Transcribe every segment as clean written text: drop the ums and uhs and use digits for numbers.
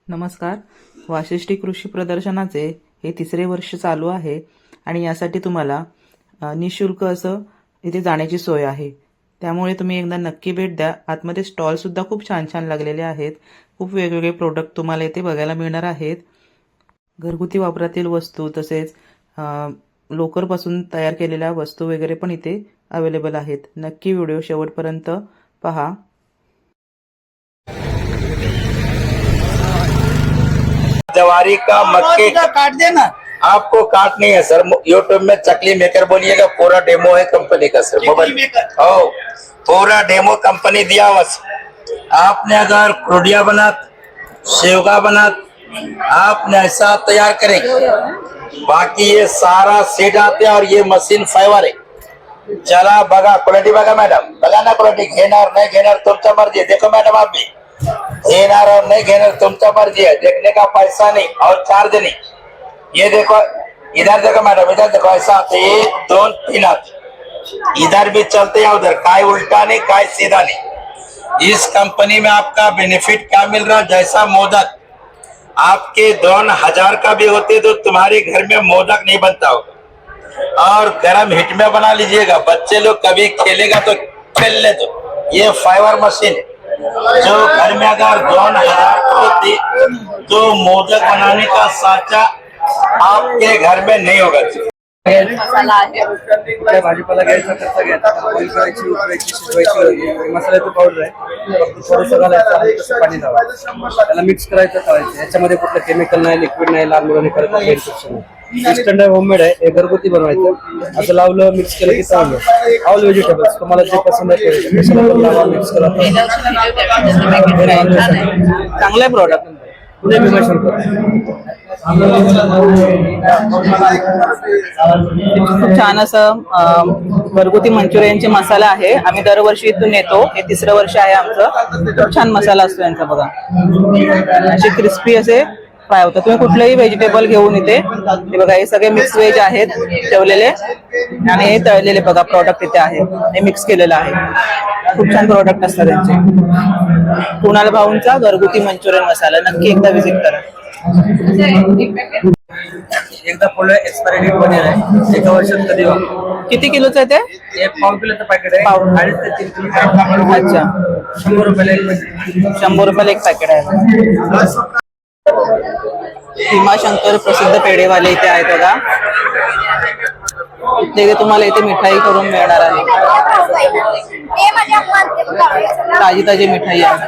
नमस्कार. वाशिष्ठी कृषी प्रदर्शनाचे हे तिसरे वर्ष चालू आहे आणि यासाठी तुम्हाला निशुल्क असं इथे जाण्याची सोय आहे. त्यामुळे तुम्ही एकदा नक्की भेट द्या. आतमध्ये स्टॉलसुद्धा खूप छान छान लागलेले आहेत. खूप वेगवेगळे प्रोडक्ट तुम्हाला इथे बघायला मिळणार आहेत. घरगुती वापरातील वस्तू तसेच लोकरपासून तयार केलेल्या वस्तू वगैरे पण इथे अवेलेबल आहेत. नक्की व्हिडिओ शेवटपर्यंत पहा. जवारी का मक्के का काट देना। आपको काटनी है सर। यूट्यूब में चकली मेकर बोलिएगा, पूरा डेमो है कंपनी का सर। मोबाइल ओ पूरा डेमो कंपनी दिया बस। आपने अगर क्रोडिया बनात, शेवगा बनात, आपने ऐसा तैयार करेंगे। बाकी ये सारा सेट आते हैं और ये मशीन फाइबर है। चला बघा क्वालिटी बघा मॅडम, बघा ना क्वालिटी। घेणार नाही घेणार तुमचा मर्जी है। देखो मैडम आप भी घेणार और नहीं घेणार तुमचा मर्जी है। देखने का पैसा नहीं और चार्ज नहीं। ये देखो इधर देखो मैडम, इधर देखो ऐसा आते एक दोन तीन आते। इधर भी चलते हैं उधर, काय उल्टा नहीं काय सीधा नहीं। इस कंपनी में आपका बेनिफिट क्या मिल रहा है? जैसा मोदक आपके 2000 का भी होते तो तुम्हारे घर में मोदक नहीं बनता होगा। और गर्म हिट में बना लीजिएगा। बच्चे लोग कभी खेलेगा तो खेल ले। तो ये फाइबर मशीन है जो घर में अगर 2000 होती तो मोदक बनाने का साचा आपके घर में नहीं होगा। भाजीपाला घ्यायचा, कसा घ्यायचा, बॉईल करायची, उकडायची, शिजवायची, मसाल्याचं पावडर आहे, थोडंसं घालायचं, हलकंसं पाणी लावायचं, त्याला मिक्स करायचं, तळायचं। याच्यामध्ये कुठलं केमिकल नाही, लिक्विड नाही, लहान मुलांनी करत नाही, इन्फेक्शन नाही। इन्स्टंट आहे, होममेड आहे, हे घरगुती बनवायचं। असं लावलं, मिक्स केलं की चांगलं। ऑल व्हेजिटेबल्स तुम्हाला जे पसंत आहे ते लावा, मिक्स करा। चांगलं आहे प्रॉडक्ट, पुढे विमर्शन करा। खूप छान असं घरगुती मंचुरियनचे मसाला आहे. आम्ही दरवर्षी इथून येतो. हे तिसरं वर्ष आहे आमचं. खूप छान मसाला असतो यांचा बघा. असे क्रिस्पी असे फ्राय होतात. तुम्ही कुठलेही व्हेजिटेबल घेऊन इथे हे बघा, हे सगळे मिक्स व्हेज आहेत ठेवलेले आणि हे तळलेले बघा प्रोडक्ट इथे आहे. हे मिक्स केलेलं आहे. खूप छान प्रोडक्ट असतात त्यांचे. कुणाल भाऊंचा घरगुती मंचुरियन मसाला नक्की एकदा व्हिजिट करा. एकदा फुल एक्सपायरी डेट मध्ये आहे, एका वर्षात कधी वापरू। किती किलोचं आहे ते? एक पाव किलोचं पॅकेट आहे, पाव. 2.5 ते 3 किलो। अच्छा, 100 रुपयाला एक पॅकेट। 100 रुपयाला एक पॅकेट आहे. भीमाशंकर प्रसिद्ध पेढेवाले इथे आहेत बघा. इथे तुम्हाला इथे मिठाई करून मिळणार आहे. ताजी ताजी मिठाई आहे.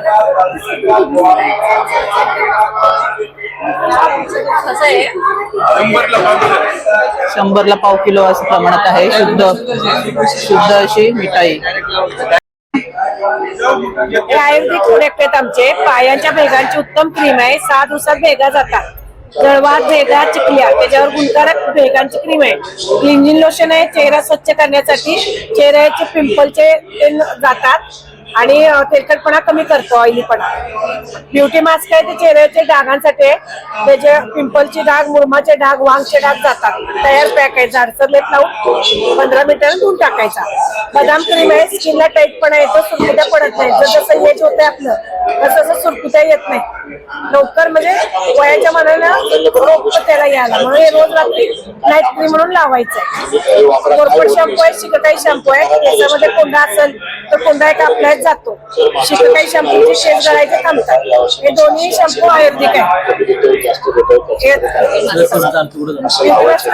शंभरला पाव किलो असं प्रमाणात आहे. शुद्ध अशी मिठाई. आयुर्वेदिक प्रोडक्ट आहेत आमचे. पायांच्या भेगांची उत्तम क्रीम आहे. 6 दिवसात भेगा जातात. जळवात भेगा चिकल्या, त्याच्यावर गुणकारक भेगांची क्रीम आहे. क्लिंजिंग लोशन आहे, चेहरा स्वच्छ करण्यासाठी. चेहऱ्याचे पिंपलचे जातात आणि तेलकटपणा कमी करतो, ऑइलीपणा. ब्युटी मास्क आहे, ते चेहऱ्याच्या डागांसाठी आहे. त्याचे पिंपलचे डाग, मुरमाचे डाग, वांगचे डाग जातात. तयार पॅक आहे. जाडसर लेप लावून 15 मिनिटांनी धुवून टाकायचा. बदाम क्रीम आहे, स्किनला टाईटपणा येतो, सुरकुत्या पडत नाही. जसं एज होतंय आपलं तसं सुरकुत्या येत नाही लवकर, म्हणजे वयाच्या मनाला त्याला यायला. म्हणून हे रोज रात्री नाईट क्रीम म्हणून लावायचं. कोरफड शॅम्पू आहे, शिककाई शॅम्पू आहे. त्याच्यामध्ये कोंडा असेल तर कोंडा एक आपल्या जातो. शिककाई शॅम्पूचे केस गळायचे थांबतात. हे दोन्ही शॅम्पू आयुर्वेदिक आहे.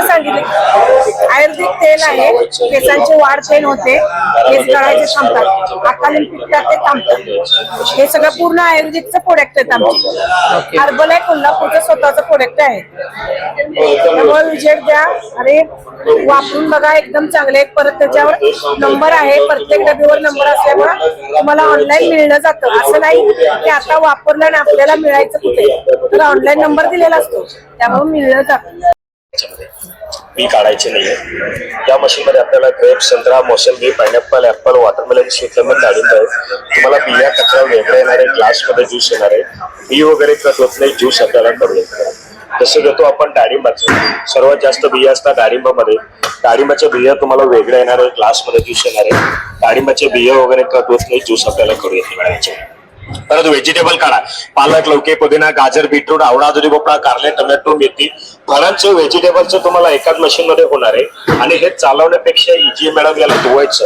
सांगितले आयुर्वेदिक तेल आहे, केसांची वाढ तेल होते, केस गळायचे थांबतात, अकालीन पित्तात ते थांबतात. हे सगळं पूर्ण आयुर्वेदिकचं प्रोडक्ट आहेत आमचे. हर्बल आहे, कोल्हापूरचं स्वतःचं प्रोडक्ट आहे. त्यामुळे विजेट द्या आणि वापरून बघा, एकदम चांगले. परत त्याच्यावर नंबर आहे, प्रत्येक डबीवर नंबर असल्यामुळे तुम्हाला ऑनलाईन मिळणं जातं. असं नाही की आता वापरलं आणि आपल्याला मिळायचं कुठे, तर ऑनलाईन नंबर दिलेला असतो, त्यामुळे मिळणं जातं. बी काढायचे नाहीये. या मशीन मध्ये आपल्याला ग्रेप, संत्रा, मोसंबी, पायनॅपल, ऍपल, वॉटरमेलन, शेतकरी डाळिंब आहे. तुम्हाला बिया कचरा वेगळा येणार आहे, ग्लास मध्ये ज्यूस येणार आहे. बी वगैरे कट होत नाही, ज्यूस आपल्याला करू येतो. जसं घेतो आपण डाळिंबाचं, सर्वात जास्त बिया असतात डाळिंबामध्ये. डाळिंबाच्या बिया तुम्हाला वेगळ्या येणार आहे, ग्लास मध्ये ज्यूस येणार आहे. डाळिंबाचे बिया वगैरे कट होत नाही, ज्यूस आपल्याला करू येते. परत व्हेजिटेबल काढा, पालक, लौकी, पुदिना, गाजर, बीटरूट, आवळा, दुधी भोपळा, कारले, टोमॅटो, मेथी, फळांचं व्हेजिटेबलचं तुम्हाला एकाच मशीन मध्ये होणार आहे. आणि हे चालवण्यापेक्षा इजी मॅडम. याला धुवायचं,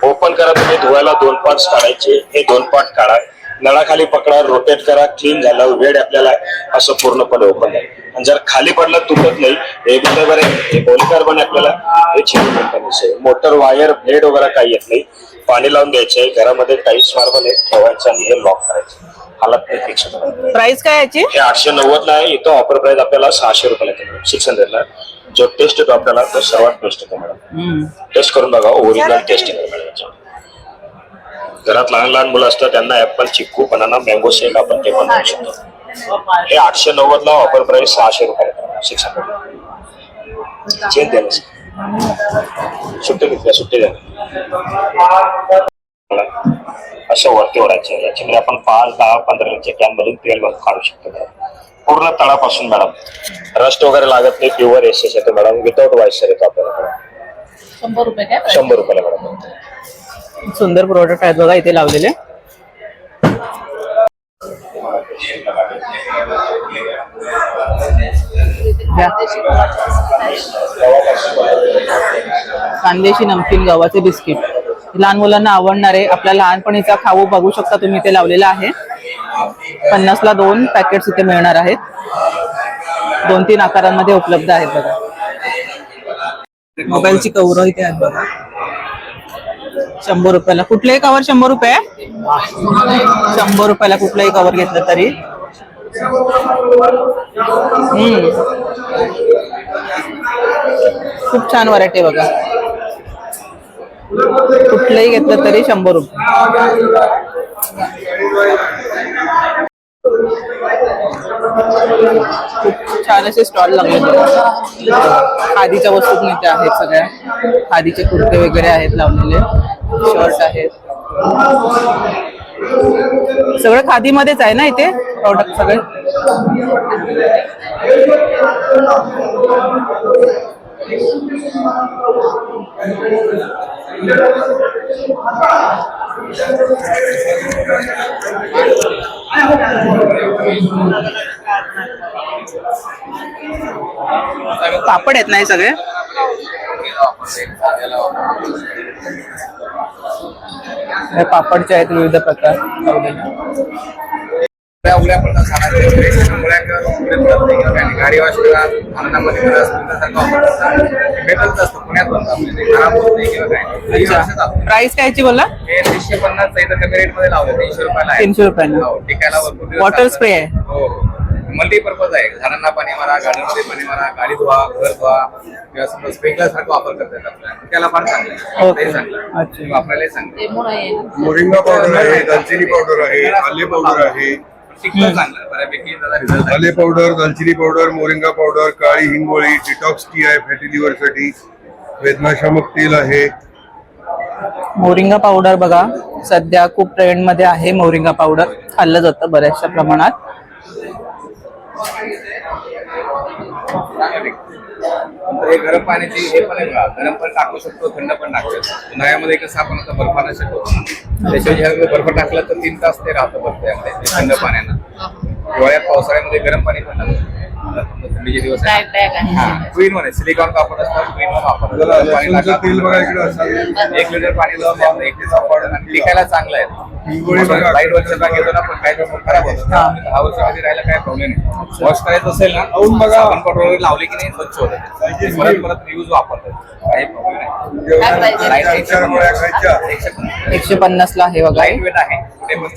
ओपन करा तुम्ही, धुवायला 2 पार्ट्स काढायचे. हे 2 पार्ट काढा, नळाखाली पकडा, रोटेट करा, क्लीन झालं. वेळ आपल्याला असं पूर्णपणे ओपन आहे. आणि जर खाली पडलं तुटत नाही. हे बरोबर आहे. हे पॉलिकार्बन आपल्याला हे छेड कंपनीचे. मोटर, वायर, ब्लेड वगैरे काही येत नाही. पाणी लावून द्यायचंय. घरामध्ये टाईल्स मार्बल ठेवायचं आणि हे लॉक करायचं. हालत नाही फिक्स. प्राइस काय याची? हे 890 ला आहे. इथं ऑफर प्राइस आपल्याला 600 रुपयाला येते मॅडम. 600 ला. जो टेस्ट येतो आपल्याला तो सर्वात बेस्ट येतो मॅडम. टेस्ट करून बघा, ओरिजिनल टेस्ट येतो मॅडम याच्यावर. घरात लहान लहान मुलं असतात त्यांना ऍपल, चिक्कू, बनाना, मँगो शेक आपण ते पण देऊ शकतो. हे 890 ला, ऑफर प्राइस 600 रुपये. 600 चेंज द्या. सुट्टे घेतल्या, सुट्टे द्या. असं वरती ओढायचं. याच्यामध्ये आपण 5, 10, 15 लिटरच्या कॅन मधून तेल काढू शकतो पूर्ण तळापासून मॅडम. रस्ट वगैरे लागत नाही. प्युअर एसएस येतो मॅडम. विदाउट वायसर येतो आपल्याला. 100 रुपये काय? 100 रुपयाला मॅडम. सुंदर प्रोडक्ट आहेत बघा इथे लावलेले. खानदेशी नमकीन गव्हाचे बिस्किट लहान मुलांना आवडणार आहे. आपल्या लहानपणीचा खाऊ बघू शकता तुम्ही, इथे लावलेला आहे. 50 ला 2 पॅकेट्स इथे मिळणार आहेत. 2-3 आकारांमध्ये उपलब्ध आहेत बघा. मोबाईलची कव्हर इथे आहेत बघा. 100 रुपयाला. कुठलेही कव्हर 100 रुपये. 100 रुपयाला कुठलंही कव्हर घेतलं तरी. खूप छान व्हरायटी बघा. कुठलंही घेतलं तरी 100 रुपये. खूप छान असे स्टॉल लागले. खादीच्या वस्तू इथे आहेत सगळ्या. खादीचे कुर्ते वगैरे आहेत लावलेले, शर्ट आहेत. सगळं खादीमध्येच आहे ना इथे प्रॉडक्ट सगळे. पापड आहेत ना हे सगळे. हे पापडचे आहेत विविध प्रकार. गाडी वॉश करा, आनंदामध्ये भेटत असतं पुण्यात प्राइस कायची बोला? हे 350 कमी रेट मध्ये लावलं. 300 रुपयाला. 300 रुपयाला. टिकायला वॉटर स्प्रे आहे. हो, मल्टीपर्पज आहे. झाडांना पाणी मारा, गार्डनमध्ये पाणी मारा, गाडी धुवा, घर धुवा किंवा समजा स्प्रिंकलर सारखं वापर करतात आपल्याला. त्याला पण चांगलं आहे. चांगलं वापरायला चांगलं. मोरिंगा पावडर आहे, दालचिनी पावडर आहे, आले पावडर आहे. चांगलं बऱ्यापैकी रिझल्ट. आले पावडर, दालचिनी पावडर, मोरिंगा पावडर, काळी हिंगोळी, डिटॉक्स टी आहे फॅटी लिव्हर साठी, वेदनाशामक तेल आहे. मोरिंगा पावडर बघा सध्या खूप ट्रेंड मध्ये आहे. मोरिंगा पावडर खाल्लं जातं बऱ्याचशा प्रमाणात. हे गरम पाण्याची हे पण आहे बघा. गरम पण टाकू शकतो, थंड पण टाकू शकतो. उन्हाळ्यामध्ये कसं आपण आता बर्फानं शकतो. त्याच्यावर बर्फ टाकला तर 3 तास ते राहतं बर्फ त्यामध्ये थंड पाण्यानं. हिवाळ्यात पावसाळ्यामध्ये गरम पाणी पण टाकतो. थंडीचे दिवस क्वीन मध्ये सिलिकॉन कापड असतात. क्वीन मध्ये पाणी टाका. 1 लिटर पाणी लावून 1 लिटर पावडर आणि टिकायला चांगलं आहे. लाईट वरचा भाग घेतो ना पण काय खराब होतो. 10 वर्षामध्ये राहायला काय प्रॉब्लेम नाही. वॉश करायचं असेल ना साबण पावडर वगैरे लावले की नाही स्वच्छ होतं. परत परत रियूज वापरतात. काही प्रॉब्लेम नाही. 150 ला आहे बघा. लाईट वेट आहे. कुठे पण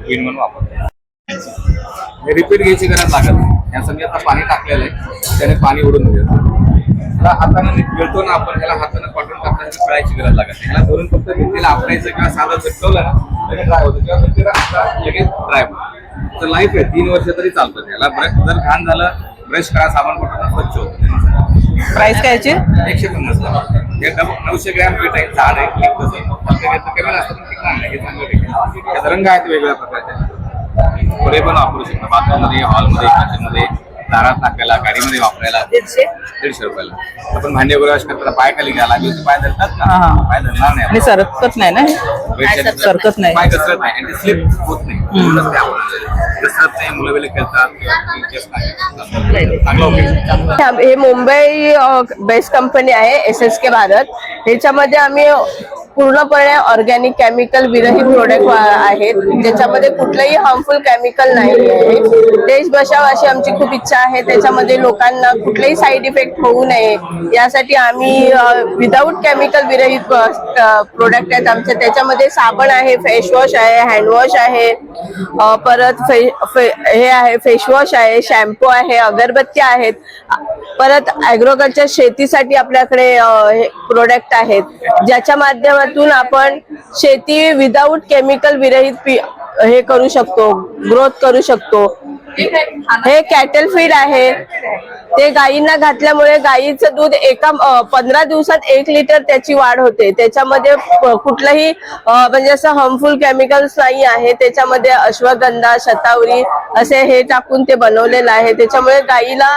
क्वीन म्हणून वापरतात. रिपीट घ्यायची गरज लागत नाही. याचं मी आता पाणी टाकलेलं आहे, त्याने पाणी उडून देतो. त्याला हाताने गिळतो ना आपण, त्याला हाताने पाठवून टाकण्याची पिळायची गरज लागत नाही. त्याला धरून फक्त भिंतीला आपटायचं किंवा साधं झटकवलं ना तरी ड्राय होतं किंवा भिंतीला लगेच ड्राय होतं. तर लाईफ आहे 3 वर्ष तरी चालतं. त्याला ब्रश जर घाण झालं ब्रश करा, साबण पाठवून स्वच्छ होतं. प्राइस कायची? 150 ला. हे 900 ग्रॅम पीठ आहे. झाड आहे. कमी असतं पण टिकणार नाही. हे चांगलं टिकणार. त्याचा रंग आहेत वेगवेगळ्या प्रकारचे. पुढे पण वापरू शकतो. बाथरूममध्ये, हॉलमध्ये, किचनमध्ये दारात टाकायला गाडीमध्ये वापरायला 150 रुपयाला. आपण भांडे वगैरे करताना पाय खाली घ्यायला लागले तर पाय धरतात हा, हा. का? पाय धरणार नाही आणि सरकत नाही ना बेडच्या सरकत नाही. पाय घसरत नाही आणि ते स्लिप होत नाही. एवढंच ते आवडतं. घसरत नाही, मुलं बिलं खेळतात चांगलं ओके. हे मुंबई बेस्ट कंपनी आहे SSK भारत. ह्याच्यामध्ये आम्ही पूर्णपणे ऑर्गॅनिक केमिकल विरहित प्रोडक्ट आहेत, ज्याच्यामध्ये कुठलंही हार्मफुल केमिकल नाही आहे. देश बचाव अशी आमची खूप इच्छा आहे. त्याच्यामध्ये लोकांना कुठलेही साईड इफेक्ट होऊ नये यासाठी आम्ही विदाऊट केमिकल विरहित प्रोडक्ट आहेत आमचे. त्याच्यामध्ये साबण आहे, फेसवॉश आहे, हँडवॉश आहे, परत हे आहे फेसवॉश आहे, शॅम्पू आहे, अगरबत्त्या आहेत. परत ॲग्रोकल्चर शेतीसाठी आपल्याकडे प्रोडक्ट आहेत, ज्याच्या माध्यमातून आपण शेती विदाऊट केमिकल विरहित हे करू शकतो, ग्रोथ करू शकतो. हे कॅटल फीड आहे, ते गायींना घातल्यामुळे गायीचं दूध 15 दिवसात 1 लिटर त्याची वाढ होते. त्याच्यामध्ये कुठलंही म्हणजे असं हार्मफुल केमिकल्स नाही आहे. त्याच्यामध्ये अश्वगंधा, शतावरी असे हे टाकून ते बनवलेलं आहे. त्याच्यामुळे गायीला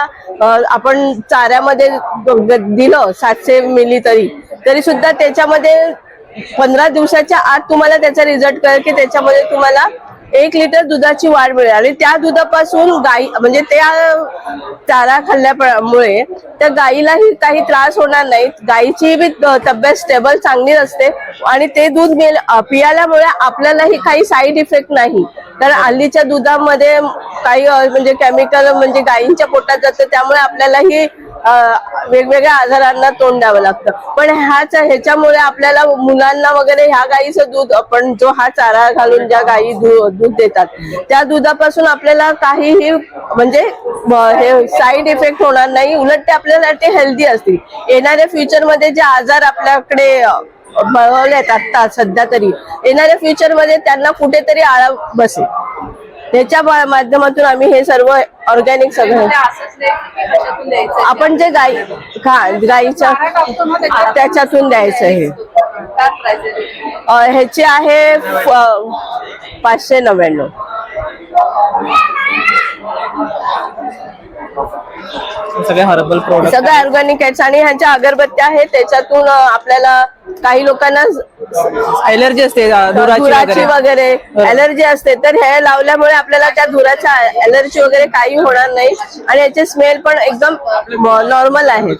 आपण चाऱ्यामध्ये दिलं 700 मिली तरी सुद्धा त्याच्यामध्ये 15 दिवसाच्या आत तुम्हाला त्याचा रिझल्ट कळेल की त्याच्यामध्ये तुम्हाला 1 लिटर दुधाची वाढ मिळेल. आणि त्या दुधापासून गाई म्हणजे त्या चारा खाल्ल्यामुळे त्या गाईलाही काही त्रास होणार नाही. गाईची बी तब्येत स्टेबल चांगली असते आणि ते दूध पियाल्यामुळे आपल्यालाही काही साईड इफेक्ट नाही. कारण हल्लीच्या दुधामध्ये काही म्हणजे केमिकल म्हणजे गायींच्या पोटात जातं, त्यामुळे आपल्यालाही वेगवेगळ्या आजारांना तोंड द्यावं लागतं. पण ह्याच्यामुळे आपल्याला मुलांना वगैरे ह्या गाईचं दूध आपण जो हा चारा घालून ज्या गायी दूध देतात त्या दुधापासून आपल्याला काहीही म्हणजे हे साईड इफेक्ट होणार नाही. उलट ते आपल्याला ते हेल्दी असतील. येणाऱ्या फ्युचर मध्ये जे आजार आपल्याकडे बळवलेत आता सध्या तरी, येणाऱ्या फ्युचर मध्ये त्यांना कुठेतरी आळा बसेल. त्याच्या माध्यमातून आम्ही हे सर्व ऑर्गॅनिक सगळं आपण जे गाईच्या त्याच्यातून द्यायचं आहे. ह्याचे आहे 599. सगळे हर्बल प्रोडक्ट सगळं ऑर्गॅनिक आहेत. आणि ह्यांच्या अगरबत्त्या आहेत, त्याच्यातून आपल्याला काही लोकांना एलर्जी असते धुराची वगैरे एलर्जी असते, तर हे लावल्यामुळे आपल्याला त्या धुराच्या एलर्जी वगैरे काही होणार नाही. आणि याचे स्मेल पण एकदम नॉर्मल आहे.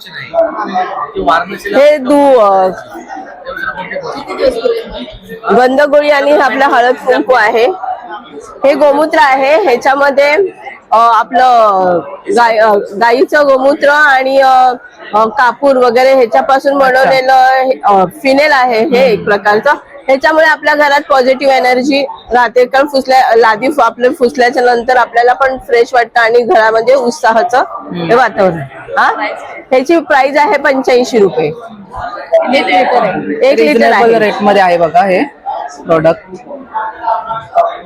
हे गंधगोळी आणि आपला हळद कुंकू आहे. हे गोमूत्र आहे. ह्याच्यामध्ये आपलं गाईचं गोमूत्र आणि कापूर वगैरे ह्याच्यापासून बनवलेलं फिनेल आहे. हे एक प्रकारचं. ह्याच्यामुळे आपल्या घरात पॉझिटिव्ह एनर्जी राहते. कारण लादी आपल्या फुसल्याच्या नंतर आपल्याला पण फ्रेश वाटतं आणि घरामध्ये उत्साहाचं हे वातावरण. ह्याची प्राइस आहे 85 रुपये. 1 लिटर आहे. रेट मध्ये आहे बघा हे प्रोडक्ट.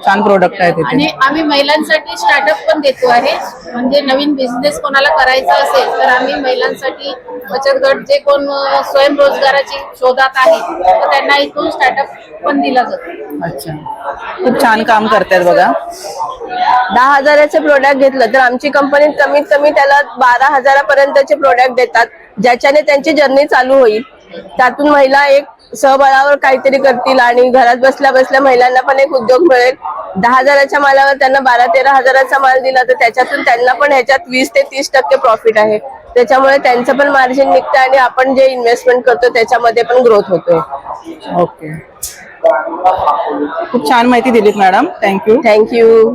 छान प्रोडक्ट आहे. आणि आम्ही महिलांसाठी स्टार्टअप पण देतो आहे. म्हणजे नवीन बिझनेस कोणाला करायचा असेल तर आम्ही महिलांसाठी बचत गट जे कोण स्वयंरोजगाराची शोधात आहे तर त्यांना इथून स्टार्टअप पण दिला जातो. अच्छा, खूप छान काम करतात बघा. 10,000चे प्रोडक्ट घेतलं तर आमची कंपनी कमीत कमी त्याला 12,000पर्यंतचे प्रोडक्ट देतात, ज्याच्याने त्यांची जर्नी चालू होईल. त्यातून महिला एक सहबळावर काहीतरी करतील आणि घरात बसल्या बसल्या महिलांना पण एक उद्योग मिळेल. 10,000च्या मालावर त्यांना 12-13 हजाराचा माल दिला तर त्याच्यातून त्यांना पण ह्याच्यात 20 ते 30% प्रॉफिट आहे. त्याच्यामुळे त्यांचं पण मार्जिन निघतं आणि आपण जे इन्व्हेस्टमेंट करतो त्याच्यामध्ये पण ग्रोथ होतोय. ओके, खूप छान माहिती दिलीत मॅडम. थँक्यू.